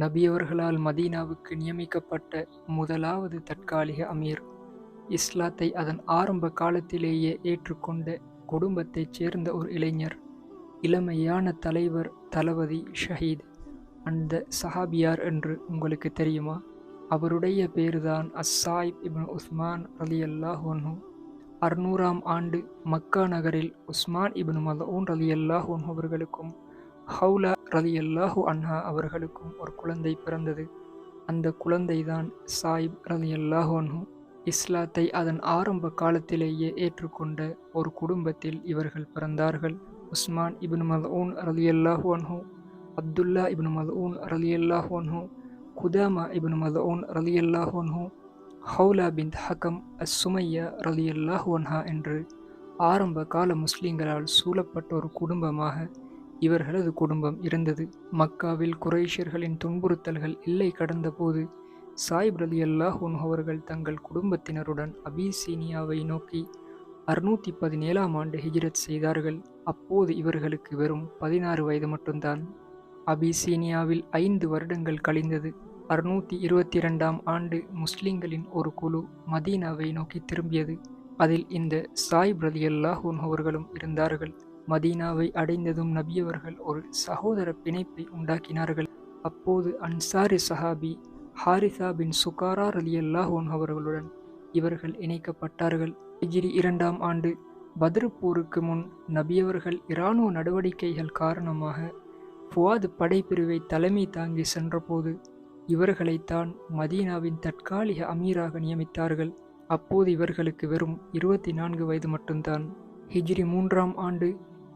நபியவர்களால் மதீனாவுக்கு நியமிக்கப்பட்ட முதலாவது தற்காலிக அமீர். இஸ்லாத்தை அதன் ஆரம்ப காலத்திலேயே ஏற்றுக்கொண்ட குடும்பத்தைச் சேர்ந்த ஒரு இளைஞர். இளமையான தலைவர், தளபதி, ஷஹீத். அந்த சஹாபியார் என்று உங்களுக்கு தெரியுமா? அவருடைய பேருதான் அஸ்ஸாயிப் இப்னு உஸ்மான் ரலியல்லாஹு அன்ஹு. 600ஆம் ஆண்டு மக்கா நகரில் உஸ்மான் இப்னு மல்ஊன் ரலியல்லாஹு அன்ஹு அவர்களுக்கும் ஹவுலா ரலியல்லாஹு அன்ஹா அவர்களுக்கும் ஒரு குழந்தை பிறந்தது. அந்த குழந்தைதான் சாயிப் ரலியல்லாஹு அன்ஹு. இஸ்லாத்தை அதன் ஆரம்ப காலத்திலேயே ஏற்றுக்கொண்ட ஒரு குடும்பத்தில் இவர்கள் பிறந்தார்கள். உஸ்மான் இப்னு மல்ஊன் ரலியல்லாஹு அன்ஹு, அப்துல்லா இப்னு மல்ஊன் ரலியல்லாஹு அன்ஹு, குதாமா இப்னு மல்ஊன் ரலியல்லாஹு அன்ஹு, ஹவுலா பின்த் ஹகம் அஸ்-சுமையா ரலியல்லாஹு அன்ஹா என்று ஆரம்ப கால முஸ்லிம்களால் சூழப்பட்ட ஒரு குடும்பமாக இவர்களது குடும்பம் இருந்தது. மக்காவில் குறைஷியர்களின் துன்புறுத்தல்கள் எல்லை கடந்தபோது சாயிப் ரலியல்லாஹு அன்ஹு அவர்கள் தங்கள் குடும்பத்தினருடன் அபிசீனியாவை நோக்கி 617ஆம் ஆண்டு ஹிஜ்ரத் செய்தார்கள். அப்போது இவர்களுக்கு வெறும் 16 வயது மட்டும்தான். அபிசீனியாவில் 5 வருடங்கள் கழிந்தது. 622ஆம் ஆண்டு முஸ்லிம்களின் ஒரு குழு மதீனாவை நோக்கி திரும்பியது. அதில் இந்த சாயிப் ரலியல்லாஹு அன்ஹு அவர்களும் இருந்தார்கள். மதீனாவை அடைந்ததும் நபியவர்கள் ஒரு சகோதர பிணைப்பை உண்டாக்கினார்கள். அப்போது அன்சாரி சஹாபி ஹாரிசா பின் சுகாரா ரலியல்லாஹு அன்ஹு அவர்களுடன் இவர்கள் இணைக்கப்பட்டார்கள். ஹிஜ்ரி 2ஆம் ஆண்டு பத்ர் போருக்கு முன் நபியவர்கள் இராணுவ நடவடிக்கைகள் காரணமாக ஃபுவாத் படைப்பிரிவை தலைமை தாங்கி சென்றபோது இவர்களைத்தான் மதீனாவின் தற்காலிக அமீராக நியமித்தார்கள். அப்போது இவர்களுக்கு வெறும் 24 வயது மட்டும்தான். ஹிஜ்ரி 3ஆம் ஆண்டு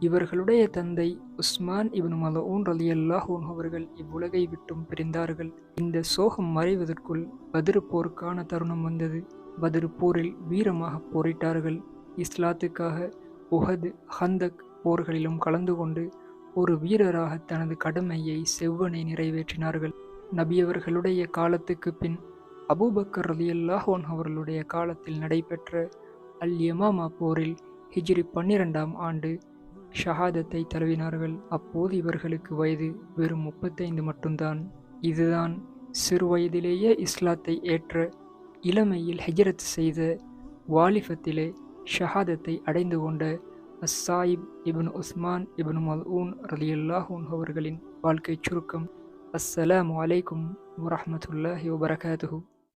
இவர்களுடைய தந்தை உஸ்மான் இப்னு மல்ஊன் ரலியல்லாஹு அன்ஹு அவர்கள் இவ்வுலகை விட்டும் பிரிந்தார்கள். இந்த சோகம் மறைவதற்குள் பத்ர் போருக்கான தருணம் வந்தது. பத்ர் போரில் வீரமாக போரிட்டார்கள். இஸ்லாத்துக்காக உஹத், ஹந்தக் போர்களிலும் கலந்து கொண்டு ஒரு வீரராக தனது கடமையை செவ்வனே நிறைவேற்றினார்கள். நபியவர்களுடைய காலத்துக்கு பின் அபூபக்கர் ரலியல்லாஹு அன்ஹு அவர்களுடைய காலத்தில் நடைபெற்ற அல் யமாமா போரில் ஹிஜ்ரி 12ஆம் ஆண்டு ஷஹாதத்தை தழுவினார்கள். அப்போது இவர்களுக்கு வயது வெறும் 35 மட்டும்தான். இதுதான் சிறு வயதிலேயே இஸ்லாத்தை ஏற்ற, இளமையில் ஹிஜ்ரத் செய்த, வாலிபத்திலே ஷஹாதத்தை அடைந்து கொண்ட அஸ்ஸாயிப் இப்னு உஸ்மான் இப்னு மல்ஊன் ரலியல்லாஹு அன்ஹு அவர்களின் வாழ்க்கைச் சுருக்கம். அஸ்ஸலாமு அலைக்கும் வரஹ்மத்துல்லாஹி வபரகாத்துஹு.